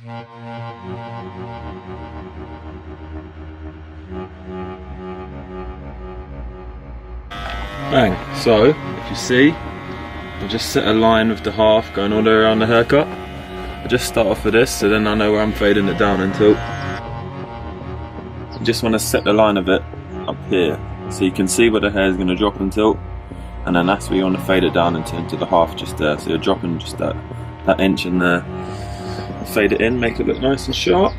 Bang. So, if you see, I just set a line with the half going all the way around the haircut. I just start off with this, so then I know where I'm fading it down until. You just want to set the line of it up here, so you can see where the hair is going to drop and tilt, and then that's where you want to fade it down into the half just there. So you're dropping just that inch in there. Fade it in, make it look nice and sharp.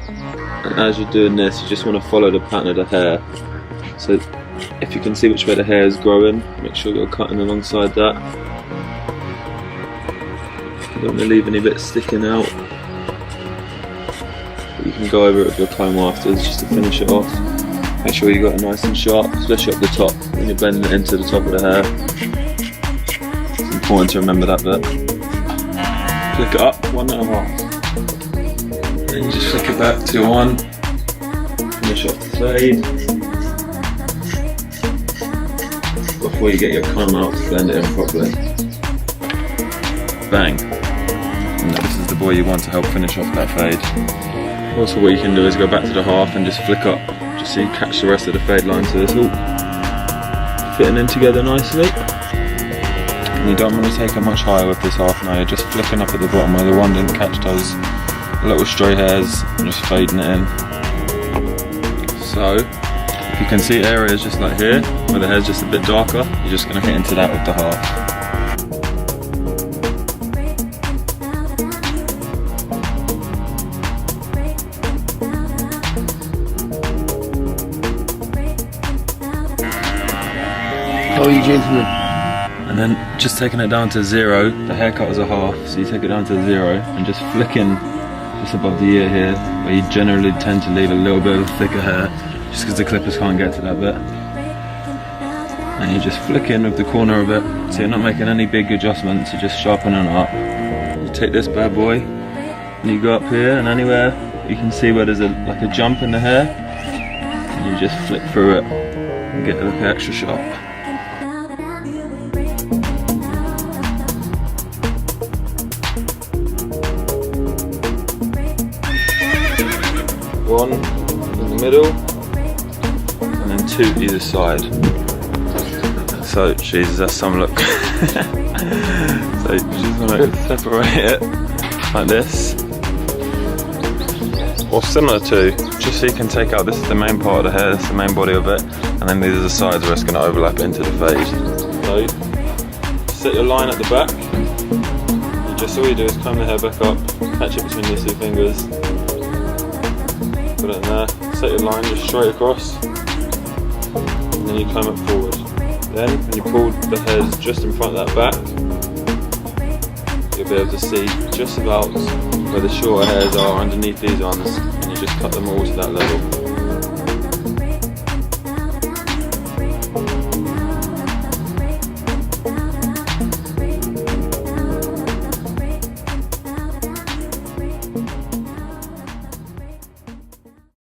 And as you're doing this, you just want to follow the pattern of the hair. So if you can see which way the hair is growing, make sure you're cutting alongside that. You don't want to leave any bits sticking out. But you can go over it with your comb afterwards just to finish it off. Make sure you got it nice and sharp, especially up the top when you're blending it into the top of the hair. It's important to remember that bit. Flick it up 1.5. Then you just flick it back to 1. Finish off the fade. Before you get your comb out to blend it in properly. Bang. And this is the boy you want to help finish off that fade. Also what you can do is go back to the half and just flick up, just so you catch the rest of the fade line so it's all fitting in together nicely. And you don't want to take it much higher with this half now, you're just flicking up at the bottom where the one didn't catch those little stray hairs and just fading it in. So, if you can see areas just like here, where the hair's just a bit darker, you're just going to hit into that with the half. How are you, gentlemen? And then just taking it down to 0, the haircut is a half, so you take it down to 0 and just flicking just above the ear here, where you generally tend to leave a little bit of thicker hair, just because the clippers can't get to that bit. And you just flick in with the corner of it, so you're not making any big adjustments, you're just sharpening it up. You take this bad boy, and you go up here, and anywhere you can see where there's like a jump in the hair, and you just flick through it, and get it look extra sharp. One in the middle, and then 2 either side. So, Jesus, that's some look. So you just want to separate it like this, or similar to, just so you can take out, this is the main part of the hair, this is the main body of it, and then these are the sides where it's going to overlap into the fade. So, set your line at the back, and just all you do is comb the hair back up, catch it between these 2 fingers, put it in there, set your line just straight across, and then you comb it forward. Then, when you pull the hairs just in front of that back, you'll be able to see just about where the shorter hairs are underneath these ones, and you just cut them all to that level.